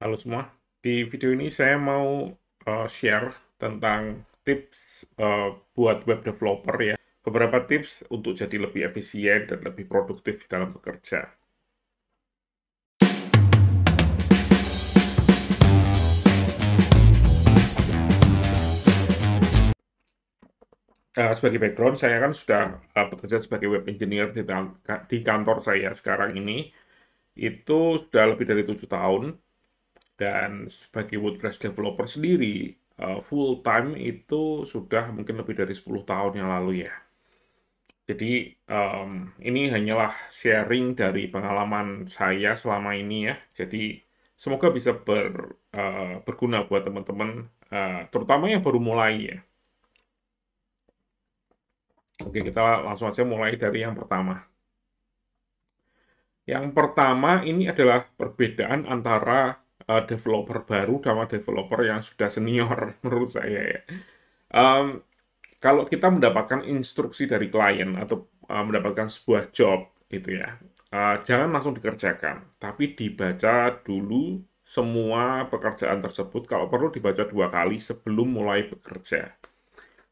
Halo semua, di video ini saya mau share tentang tips buat web developer ya. Beberapa tips untuk jadi lebih efisien dan lebih produktif dalam bekerja. Sebagai background, saya kan sudah bekerja sebagai web engineer di kantor saya sekarang ini. Itu sudah lebih dari 7 tahun, dan sebagai WordPress developer sendiri, full time itu sudah mungkin lebih dari 10 tahun yang lalu ya. Jadi ini hanyalah sharing dari pengalaman saya selama ini ya. Jadi semoga bisa berguna buat teman-teman, terutama yang baru mulai ya. Oke, kita langsung aja mulai dari yang pertama. Yang pertama ini adalah perbedaan antara developer baru sama developer yang sudah senior menurut saya ya. Em, Kalau kita mendapatkan instruksi dari klien atau mendapatkan sebuah job gitu ya, jangan langsung dikerjakan, tapi dibaca dulu semua pekerjaan tersebut. Kalau perlu dibaca 2 kali sebelum mulai bekerja.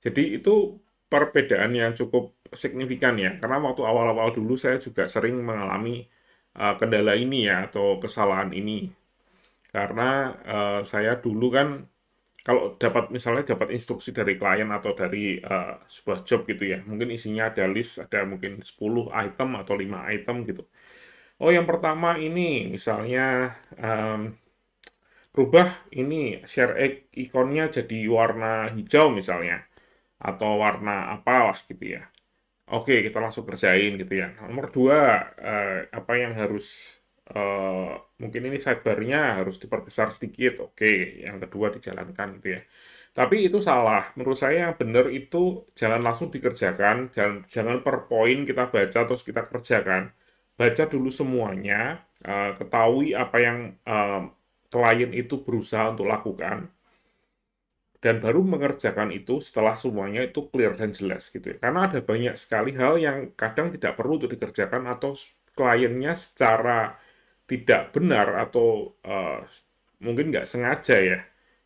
Jadi itu perbedaan yang cukup signifikan ya, karena waktu awal-awal dulu saya juga sering mengalami kendala ini ya, atau kesalahan ini. Karena saya dulu kan kalau misalnya dapat instruksi dari klien atau dari sebuah job gitu ya, mungkin isinya ada list, ada mungkin 10 item atau 5 item gitu. Oh, yang pertama ini misalnya em, rubah ini share ikonnya jadi warna hijau misalnya, atau warna apalah gitu ya. Oke, kita langsung kerjain gitu ya. Nomor dua, apa yang harus, mungkin ini sidebar-nya harus diperbesar sedikit. Oke, yang kedua dijalankan gitu ya. Tapi itu salah. Menurut saya yang benar itu jangan langsung dikerjakan, jangan, jangan per poin kita baca terus kita kerjakan. Baca dulu semuanya, ketahui apa yang klien itu berusaha untuk lakukan, dan baru mengerjakan itu setelah semuanya itu clear dan jelas gitu ya. Karena ada banyak sekali hal yang kadang tidak perlu untuk dikerjakan atau kliennya secara tidak benar atau mungkin nggak sengaja ya,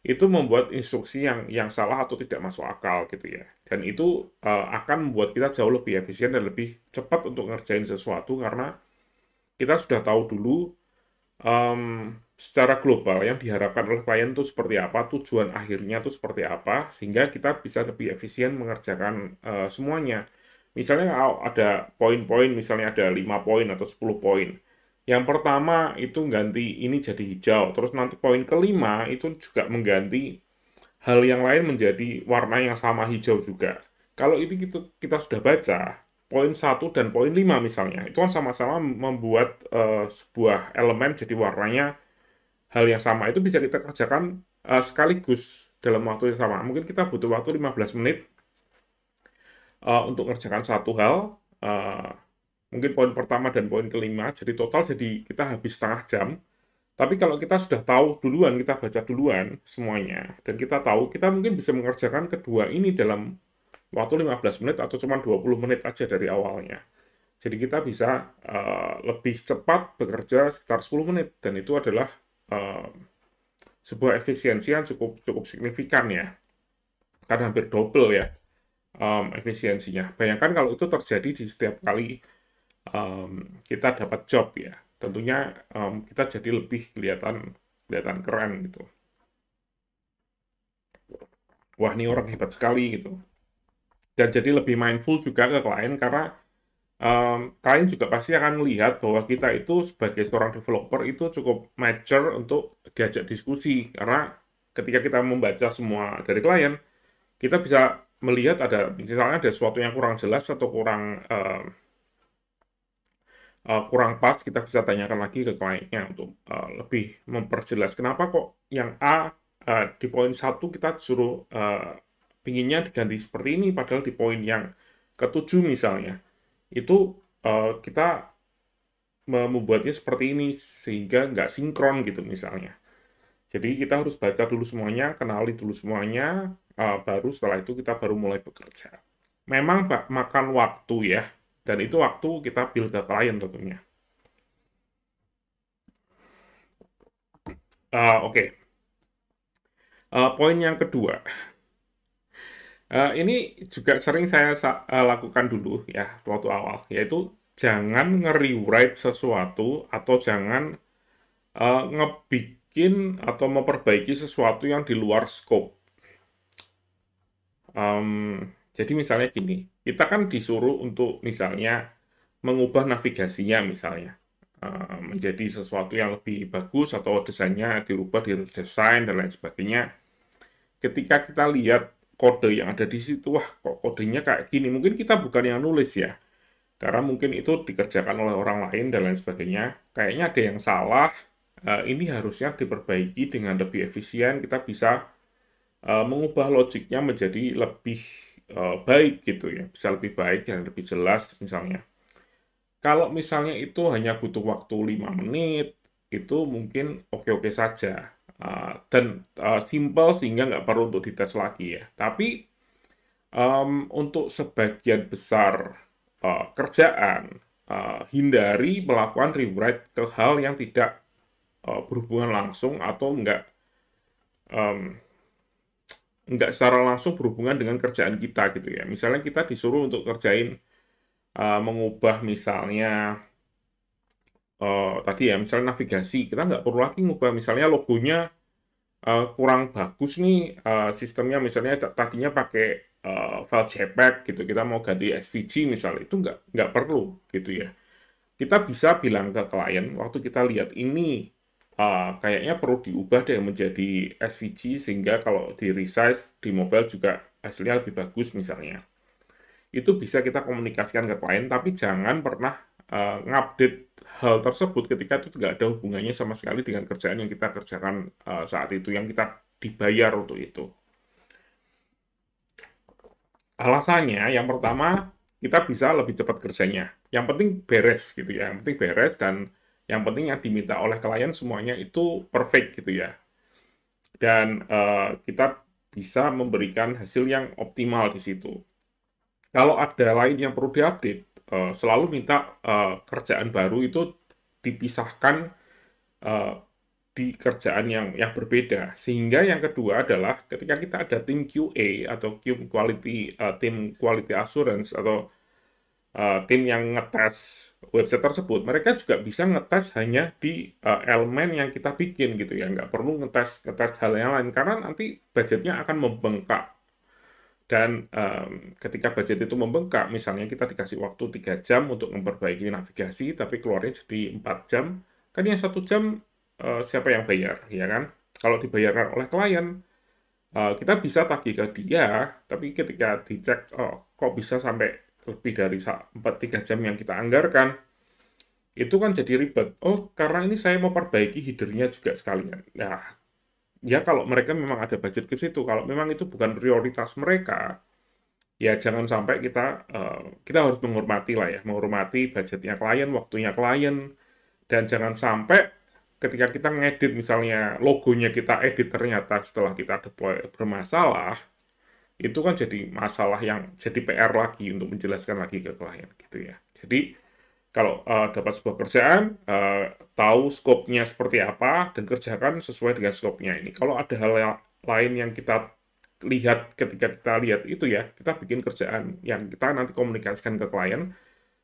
itu membuat instruksi yang salah atau tidak masuk akal gitu ya. Dan itu akan membuat kita jauh lebih efisien dan lebih cepat untuk ngerjain sesuatu karena kita sudah tahu dulu secara global yang diharapkan oleh klien itu seperti apa, tujuan akhirnya itu seperti apa, sehingga kita bisa lebih efisien mengerjakan semuanya. Misalnya kalau ada poin-poin, misalnya ada 5 poin atau 10 poin. Yang pertama itu ganti ini jadi hijau, terus nanti poin kelima itu juga mengganti hal yang lain menjadi warna yang sama hijau juga. Kalau ini kita sudah baca, poin satu dan poin 5 misalnya, itu kan sama-sama membuat sebuah elemen jadi warnanya hal yang sama. Itu bisa kita kerjakan sekaligus dalam waktu yang sama. Mungkin kita butuh waktu 15 menit untuk mengerjakan satu hal, eh, mungkin poin pertama dan poin kelima, jadi total jadi kita habis setengah jam. Tapi kalau kita sudah tahu duluan, kita baca duluan semuanya, dan kita tahu, kita mungkin bisa mengerjakan kedua ini dalam waktu 15 menit atau cuma 20 menit aja dari awalnya. Jadi kita bisa lebih cepat bekerja sekitar 10 menit, dan itu adalah eh, sebuah efisiensi yang cukup cukup signifikan ya, karena hampir double ya efisiensinya. Bayangkan kalau itu terjadi di setiap kali kita dapat job ya, tentunya kita jadi lebih kelihatan kelihatan keren gitu. Wah, ini orang hebat sekali gitu. Dan jadi lebih mindful juga ke klien karena klien juga pasti akan melihat bahwa kita itu sebagai seorang developer itu cukup mature untuk diajak diskusi, karena ketika kita membaca semua dari klien, kita bisa melihat ada misalnya ada sesuatu yang kurang jelas atau kurang pas, kita bisa tanyakan lagi ke kliennya untuk lebih memperjelas kenapa kok yang A di poin satu kita suruh pinginnya diganti seperti ini, padahal di poin yang ketujuh misalnya itu kita membuatnya seperti ini sehingga nggak sinkron gitu misalnya. Jadi kita harus baca dulu semuanya, kenali dulu semuanya, baru setelah itu kita baru mulai bekerja. Memang makan waktu ya, dan itu waktu kita bill ke klien tentunya. Oke. Poin yang kedua, ini juga sering saya lakukan dulu ya waktu awal, yaitu jangan nge-rewrite sesuatu atau jangan ngebikin atau memperbaiki sesuatu yang di luar scope. Jadi misalnya gini, kita kan disuruh untuk misalnya mengubah navigasinya misalnya menjadi sesuatu yang lebih bagus atau desainnya dirubah, diredesain dan lain sebagainya. Ketika kita lihat kode yang ada di situ, wah kok kodenya kayak gini, mungkin kita bukan yang nulis ya, karena mungkin itu dikerjakan oleh orang lain dan lain sebagainya. Kayaknya ada yang salah, ini harusnya diperbaiki dengan lebih efisien, kita bisa mengubah logiknya menjadi lebih baik gitu ya, bisa lebih baik dan lebih jelas misalnya. Kalau misalnya itu hanya butuh waktu 5 menit, itu mungkin oke-oke saja. Dan simple sehingga nggak perlu untuk dites lagi ya. Tapi untuk sebagian besar kerjaan, hindari melakukan rewrite ke hal yang tidak berhubungan langsung atau nggak secara langsung berhubungan dengan kerjaan kita gitu ya. Misalnya kita disuruh untuk kerjain mengubah misalnya tadi ya, misalnya navigasi, kita nggak perlu lagi ngubah misalnya logonya kurang bagus nih sistemnya, misalnya tadinya pakai file JPEG gitu, kita mau ganti SVG misalnya, itu nggak perlu gitu ya. Kita bisa bilang ke klien, waktu kita lihat ini kayaknya perlu diubah deh menjadi SVG, sehingga kalau di resize di mobile juga hasilnya lebih bagus misalnya. Itu bisa kita komunikasikan ke klien, tapi jangan pernah ngupdate hal tersebut ketika itu tidak ada hubungannya sama sekali dengan kerjaan yang kita kerjakan saat itu, yang kita dibayar untuk itu. Alasannya, yang pertama, kita bisa lebih cepat kerjanya. Yang penting beres gitu ya, yang penting beres dan yang penting yang diminta oleh klien semuanya itu perfect gitu ya. Dan kita bisa memberikan hasil yang optimal di situ. Kalau ada lain yang perlu diupdate, selalu minta kerjaan baru itu dipisahkan eh, di kerjaan yang berbeda. Sehingga yang kedua adalah ketika kita ada tim QA atau tim quality assurance atau tim yang ngetes website tersebut, mereka juga bisa ngetes hanya di elemen yang kita bikin gitu ya, nggak perlu ngetes hal yang lain karena nanti budgetnya akan membengkak. Dan ketika budget itu membengkak, misalnya kita dikasih waktu 3 jam untuk memperbaiki navigasi, tapi keluarnya jadi 4 jam, kan yang 1 jam siapa yang bayar, ya kan? Kalau dibayarkan oleh klien, kita bisa tagih ke dia, tapi ketika dicek, oh kok bisa sampai lebih dari 3 jam yang kita anggarkan, itu kan jadi ribet. Oh, karena ini saya mau perbaiki headernya juga sekalian. Nah, ya kalau mereka memang ada budget ke situ, kalau memang itu bukan prioritas mereka, ya jangan sampai kita harus menghormati lah ya, menghormati budgetnya klien, waktunya klien, dan jangan sampai ketika kita ngedit misalnya logonya kita edit ternyata setelah kita deploy bermasalah, itu kan jadi masalah yang jadi PR lagi untuk menjelaskan lagi ke klien gitu ya. Jadi kalau dapat sebuah kerjaan, tahu skopnya seperti apa, dan kerjakan sesuai dengan skopnya ini. Kalau ada hal lain yang kita lihat ketika kita lihat itu ya, kita bikin kerjaan yang kita nanti komunikasikan ke klien.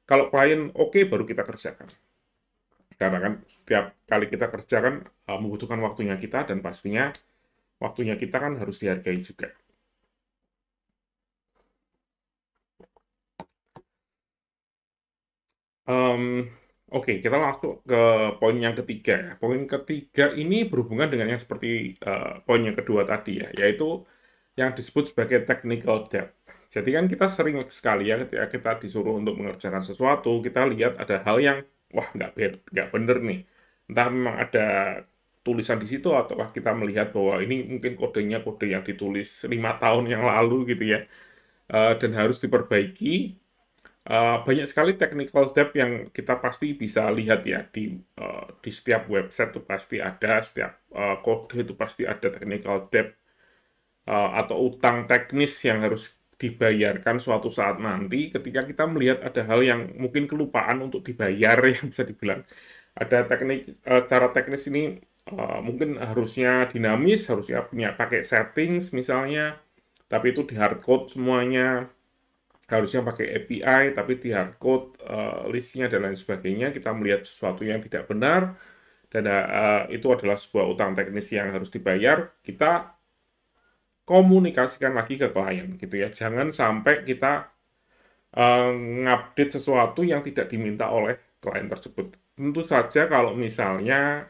Kalau klien oke, baru kita kerjakan. Karena kan setiap kali kita kerjakan membutuhkan waktunya kita, dan pastinya waktunya kita kan harus dihargai juga. Oke, kita langsung ke poin yang ketiga ya. Poin ketiga ini berhubungan dengan yang seperti poin yang kedua tadi ya, yaitu yang disebut sebagai technical debt. Jadi kan kita sering sekali ya ketika kita disuruh untuk mengerjakan sesuatu, kita lihat ada hal yang wah nggak bener nih. Entah memang ada tulisan di situ ataukah kita melihat bahwa ini mungkin kodenya kode yang ditulis 5 tahun yang lalu gitu ya, dan harus diperbaiki. Banyak sekali technical debt yang kita pasti bisa lihat ya di setiap website itu pasti ada, setiap kode itu pasti ada technical debt atau utang teknis yang harus dibayarkan suatu saat nanti ketika kita melihat ada hal yang mungkin kelupaan untuk dibayar yang bisa dibilang ada secara teknis ini mungkin harusnya dinamis, harusnya punya pakai settings misalnya, tapi itu di hard code semuanya, harusnya pakai API, tapi di hard code listnya dan lain sebagainya, kita melihat sesuatu yang tidak benar, dan itu adalah sebuah utang teknis yang harus dibayar, kita komunikasikan lagi ke klien gitu ya. Jangan sampai kita ngupdate sesuatu yang tidak diminta oleh klien tersebut. Tentu saja kalau misalnya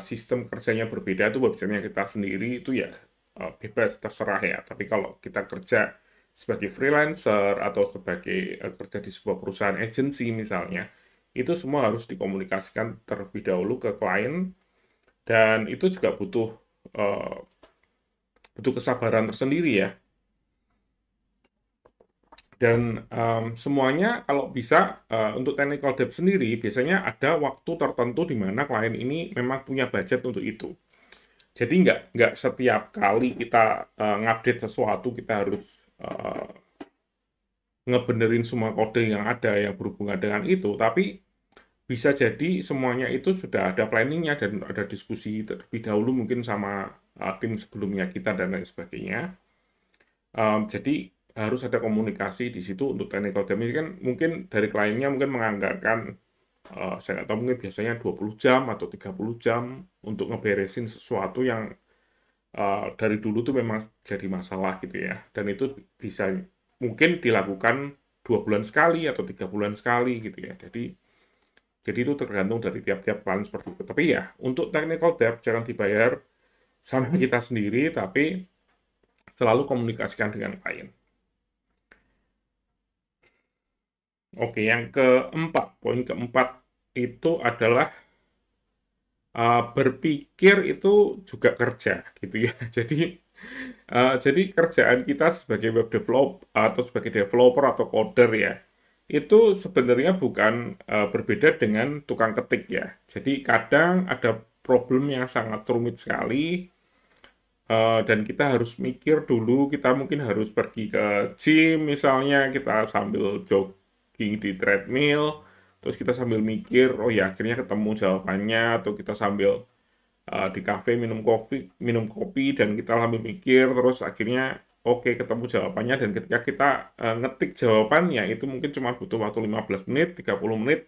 sistem kerjanya berbeda itu websitenya kita sendiri itu ya bebas terserah ya. Tapi kalau kita kerja sebagai freelancer atau sebagai kerja di sebuah perusahaan agency misalnya, itu semua harus dikomunikasikan terlebih dahulu ke klien dan itu juga butuh eh, butuh kesabaran tersendiri ya. Dan semuanya kalau bisa untuk technical debt sendiri biasanya ada waktu tertentu di mana klien ini memang punya budget untuk itu. Jadi nggak setiap kali kita ngupdate sesuatu kita harus eh, ngebenerin semua kode yang ada yang berhubungan dengan itu, tapi bisa jadi semuanya itu sudah ada planningnya dan ada diskusi terlebih dahulu mungkin sama tim sebelumnya kita dan lain sebagainya. Jadi harus ada komunikasi di situ untuk technical damage kan mungkin dari kliennya mungkin menganggarkan saya nggak tahu mungkin biasanya 20 jam atau 30 jam untuk ngeberesin sesuatu yang dari dulu tuh memang jadi masalah gitu ya dan itu bisa mungkin dilakukan 2 bulan sekali atau 3 bulan sekali gitu ya jadi itu tergantung dari tiap-tiap klien seperti itu tapi ya untuk technical debt jangan dibayar sama kita sendiri tapi selalu komunikasikan dengan klien. Oke, yang keempat, poin keempat itu adalah berpikir itu juga kerja, gitu ya. Jadi kerjaan kita sebagai web developer atau sebagai developer atau coder ya, itu sebenarnya bukan berbeda dengan tukang ketik ya. Jadi kadang ada problem yang sangat rumit sekali, dan kita harus mikir dulu, kita mungkin harus pergi ke gym misalnya, kita sambil jogging di treadmill, terus kita sambil mikir, oh ya akhirnya ketemu jawabannya, atau kita sambil di kafe minum kopi dan kita sambil mikir, terus akhirnya oke ketemu jawabannya, dan ketika kita ngetik jawabannya, itu mungkin cuma butuh waktu 15 menit, 30 menit,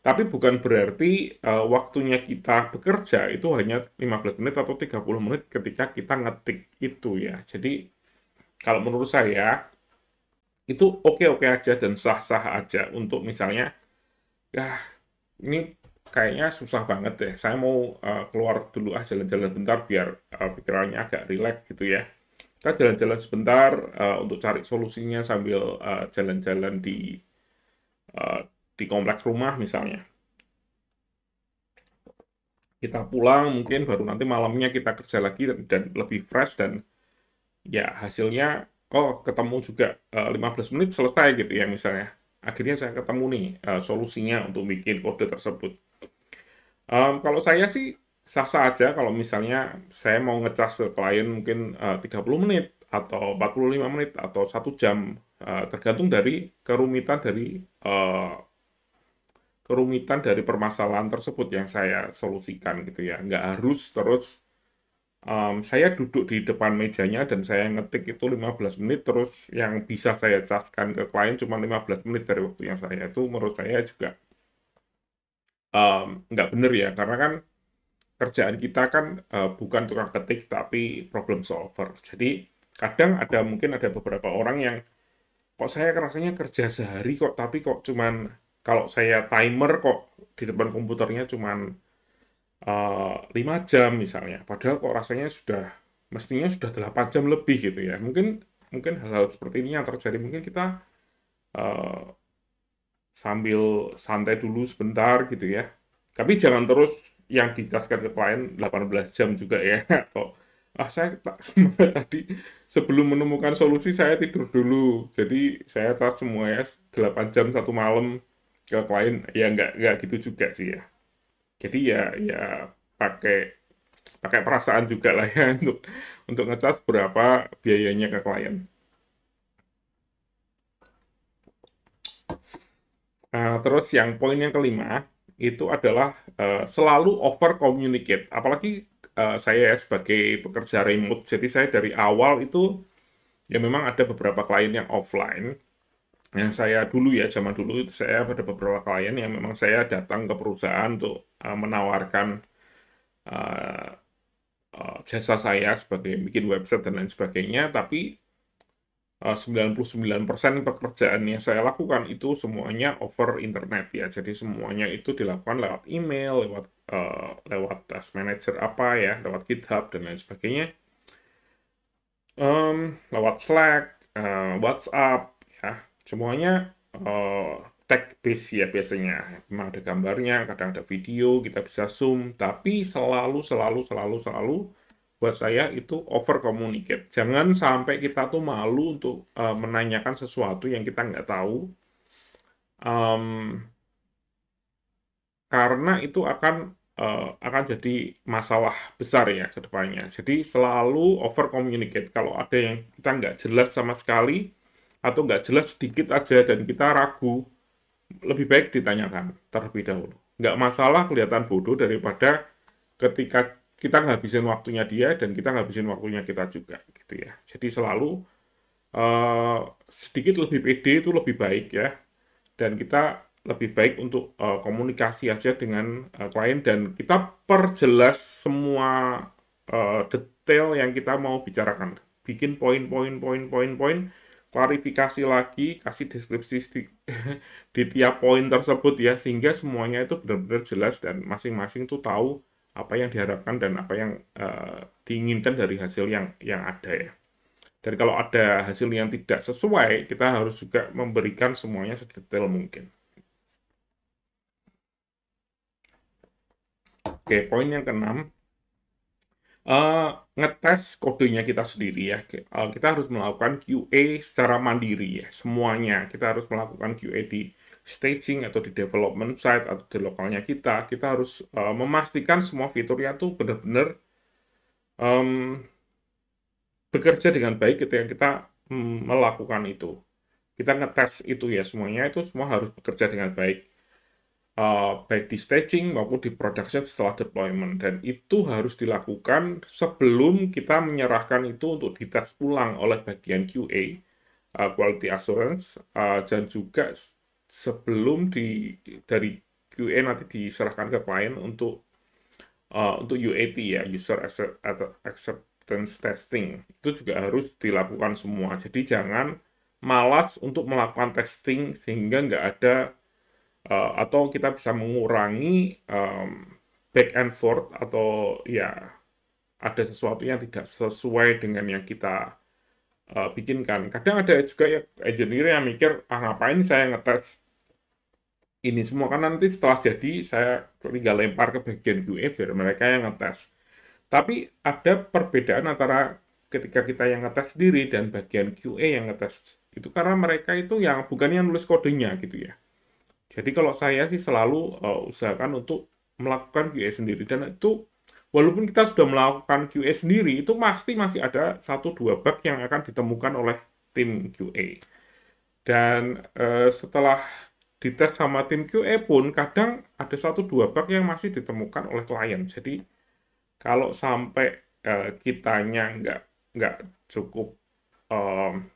tapi bukan berarti waktunya kita bekerja itu hanya 15 menit atau 30 menit ketika kita ngetik itu ya. Jadi kalau menurut saya itu oke-oke aja dan sah-sah aja untuk misalnya ya ini kayaknya susah banget deh. Saya mau keluar dulu jalan-jalan bentar biar pikirannya agak rileks gitu ya. Kita jalan-jalan sebentar untuk cari solusinya sambil jalan-jalan eh, di kompleks rumah misalnya. Kita pulang mungkin baru nanti malamnya kita kerja lagi dan lebih fresh dan ya hasilnya oh ketemu juga 15 menit selesai gitu ya misalnya. Akhirnya saya ketemu nih solusinya untuk bikin kode tersebut. Kalau saya sih sah-sah aja kalau misalnya saya mau ngecas ke klien mungkin 30 menit atau 45 menit atau 1 jam tergantung dari kerumitan dari permasalahan tersebut yang saya solusikan gitu ya. Nggak harus terus saya duduk di depan mejanya dan saya ngetik itu 15 menit terus yang bisa saya caskan ke klien cuma 15 menit dari waktu yang saya itu menurut saya juga nggak bener ya karena kan kerjaan kita kan bukan tukang ketik tapi problem solver. Jadi kadang mungkin ada beberapa orang yang kok saya rasanya kerja sehari kok tapi kok cuman kalau saya timer kok di depan komputernya cuman 5 jam misalnya. Padahal kok rasanya mestinya sudah 8 jam lebih gitu ya. Mungkin mungkin hal-hal seperti ini yang terjadi. Mungkin kita eh, sambil santai dulu sebentar gitu ya. Tapi jangan terus yang dicaskan ke klien 18 jam juga ya. Atau saya tadi sebelum menemukan solusi saya tidur dulu. Jadi saya tas semua ya 8 jam 1 malam ke klien. Ya nggak gitu juga sih ya. Jadi ya pakai pakai perasaan juga lah ya untuk ngecas berapa biayanya ke klien. Terus yang poin yang kelima itu adalah selalu over communicate. Apalagi saya sebagai pekerja remote, jadi saya dari awal itu ya memang ada beberapa klien yang offline. Yang saya dulu ya, zaman dulu itu saya ada beberapa klien yang memang saya datang ke perusahaan untuk menawarkan eh, jasa saya sebagai bikin website dan lain sebagainya, tapi 99% pekerjaan yang saya lakukan itu semuanya over internet ya. Jadi semuanya itu dilakukan lewat email, lewat task manager apa ya, lewat GitHub dan lain sebagainya. Lewat Slack, WhatsApp ya, semuanya text based ya biasanya. Memang ada gambarnya, kadang ada video, kita bisa zoom, tapi selalu buat saya itu over communicate. Jangan sampai kita tuh malu untuk menanyakan sesuatu yang kita nggak tahu, Em, karena itu akan jadi masalah besar ya ke depannya. Jadi selalu over communicate. Kalau ada yang kita nggak jelas sama sekali atau nggak jelas sedikit aja dan kita ragu, lebih baik ditanyakan terlebih dahulu. Nggak masalah kelihatan bodoh daripada ketika kita ngabisin waktunya dia dan kita ngabisin waktunya kita juga gitu ya. Jadi selalu eh, sedikit lebih pede itu lebih baik ya, dan kita lebih baik untuk komunikasi aja dengan klien dan kita perjelas semua detail yang kita mau bicarakan. Bikin poin-poin, klarifikasi lagi, kasih deskripsi di tiap poin tersebut ya, sehingga semuanya itu benar-benar jelas dan masing-masing tuh tahu apa yang diharapkan dan apa yang diinginkan dari hasil yang ada ya. Dan kalau ada hasil yang tidak sesuai, kita harus juga memberikan semuanya sedetail mungkin. Oke, poin yang keenam, eh, ngetes kodenya kita sendiri ya. Kita harus melakukan QA secara mandiri ya, semuanya. Kita harus melakukan QA di staging atau di development side atau di lokalnya kita. Kita harus memastikan semua fiturnya tuh benar-benar em, bekerja dengan baik ketika kita melakukan itu. Kita ngetes itu ya, semuanya itu semua harus bekerja dengan baik. Baik di staging maupun di production setelah deployment, dan itu harus dilakukan sebelum kita menyerahkan itu untuk dites ulang oleh bagian QA, quality assurance, dan juga sebelum dari QA nanti diserahkan ke klien untuk UAT ya, acceptance testing, itu juga harus dilakukan semua. Jadi jangan malas untuk melakukan testing sehingga nggak ada atau kita bisa mengurangi back and forth atau ya ada sesuatu yang tidak sesuai dengan yang kita bikinkan. Kadang ada juga ya engineer yang mikir, ngapain saya ngetes ini semua, kan nanti setelah jadi saya tinggal lempar ke bagian QA biar mereka yang ngetes. Tapi ada perbedaan antara ketika kita yang ngetes sendiri dan bagian QA yang ngetes. Itu karena mereka itu yang bukan yang nulis kodenya gitu ya. Jadi kalau saya sih selalu usahakan untuk melakukan QA sendiri, dan itu walaupun kita sudah melakukan QA sendiri, itu pasti masih ada 1-2 bug yang akan ditemukan oleh tim QA. Dan setelah dites sama tim QA pun kadang ada 1-2 bug yang masih ditemukan oleh klien. Jadi kalau sampai kitanya nggak cukup um,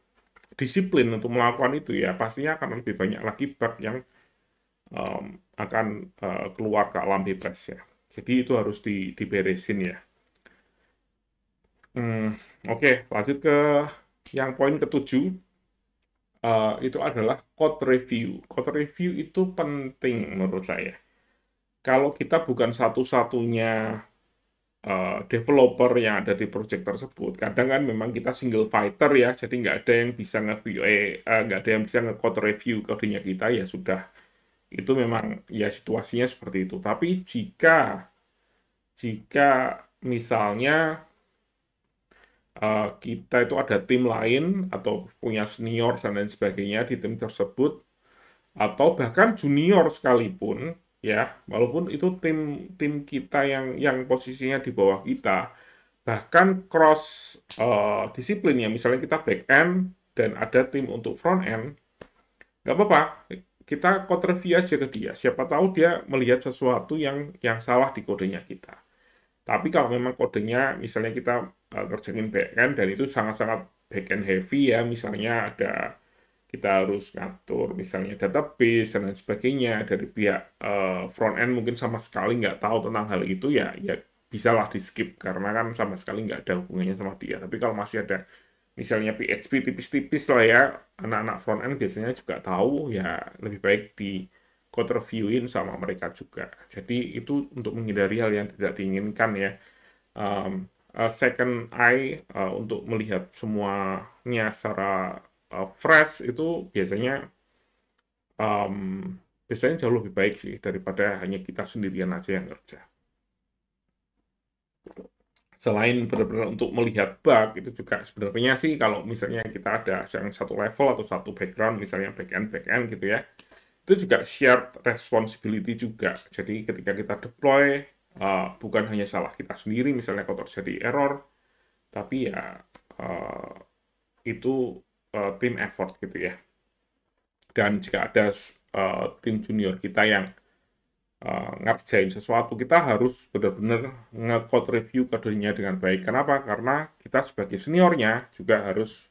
disiplin untuk melakukan itu ya, pastinya akan lebih banyak lagi bug yang um, akan keluar ke alam bebas ya. Jadi itu harus diberesin ya. Oke, lanjut ke yang poin ketujuh. Itu adalah code review. Code review itu penting menurut saya. Kalau kita bukan satu-satunya developer yang ada di project tersebut, kadang kan memang kita single fighter ya, jadi nggak ada yang bisa nge-QA, nggak ada yang bisa nge-code review kodenya kita, ya sudah. Itu memang ya situasinya seperti itu. Tapi jika misalnya kita itu ada tim lain atau punya senior dan lain sebagainya di tim tersebut, atau bahkan junior sekalipun ya, walaupun itu tim tim kita yang posisinya di bawah kita, bahkan cross disiplin ya, misalnya kita back end dan ada tim untuk front end, nggak apa-apa, kita code review aja ke dia. Siapa tahu dia melihat sesuatu yang salah di kodenya kita. Tapi kalau memang kodenya, misalnya kita kerjain backend dan itu sangat-sangat backend heavy ya, misalnya kita harus ngatur misalnya database dan lain sebagainya dari pihak front end mungkin sama sekali nggak tahu tentang hal itu ya bisalah di skip karena kan sama sekali nggak ada hubungannya sama dia. Tapi kalau masih ada misalnya PHP tipis-tipis lah ya, anak-anak front end biasanya juga tahu ya, lebih baik di code reviewin sama mereka juga. Jadi itu untuk menghindari hal yang tidak diinginkan ya. Second eye untuk melihat semuanya secara fresh itu biasanya jauh lebih baik sih daripada hanya kita sendirian aja yang kerja. Selain benar-benar untuk melihat bug, itu juga sebenarnya sih kalau misalnya kita ada yang satu level atau satu background, misalnya backend gitu ya, itu juga shared responsibility juga. Jadi ketika kita deploy, bukan hanya salah kita sendiri, misalnya kalau terjadi error, tapi ya itu tim effort gitu ya. Dan jika ada tim junior kita yang ngerjain sesuatu, kita harus benar-benar nge-code review kodenya dengan baik. Kenapa? Karena kita sebagai seniornya juga harus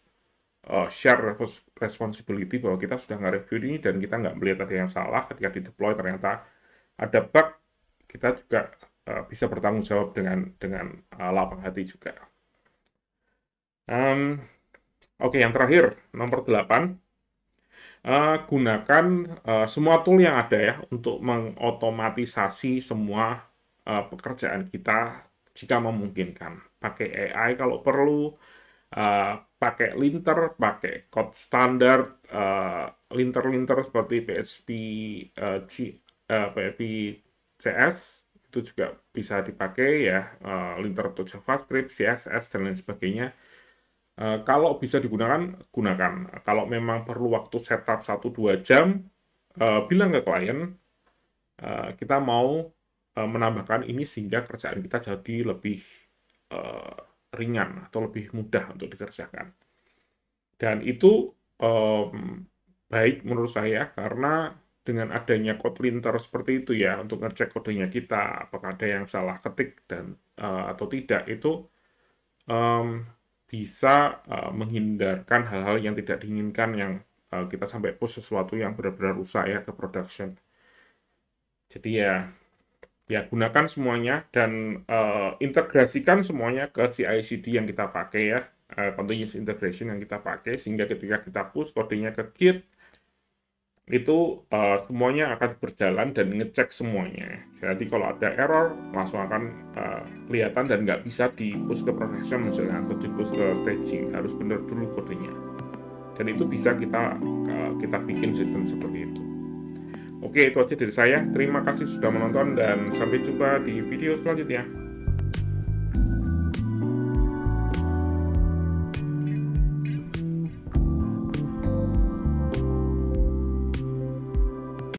share responsibility bahwa kita sudah nge-review ini dan kita nggak melihat ada yang salah ketika di-deploy ternyata ada bug, kita juga bisa bertanggung jawab dengan lapang hati juga. Oke, yang terakhir, nomor 8. Gunakan semua tool yang ada ya untuk mengotomatisasi semua pekerjaan kita jika memungkinkan. Pakai AI kalau perlu, pakai linter, pakai code standar, linter seperti PHP CS itu juga bisa dipakai ya, linter untuk JavaScript, CSS dan lain sebagainya. Kalau bisa digunakan, gunakan. Kalau memang perlu waktu setup 1-2 jam, bilang ke klien, kita mau menambahkan ini sehingga kerjaan kita jadi lebih ringan atau lebih mudah untuk dikerjakan. Dan itu baik menurut saya karena dengan adanya code linter seperti itu ya, untuk ngecek kodenya kita, apakah ada yang salah ketik dan atau tidak, itu bisa menghindarkan hal-hal yang tidak diinginkan yang kita sampai push sesuatu yang benar-benar rusak ya ke production. Jadi ya gunakan semuanya dan integrasikan semuanya ke CI/CD yang kita pakai ya, continuous integration yang kita pakai sehingga ketika kita push kodenya ke Git itu semuanya akan berjalan dan ngecek semuanya. Jadi kalau ada error langsung akan kelihatan dan nggak bisa di-push ke production misalnya atau di-push ke staging, harus benar dulu kodenya. Dan itu bisa kita bikin sistem seperti itu. Oke, itu aja dari saya. Terima kasih sudah menonton dan sampai jumpa di video selanjutnya.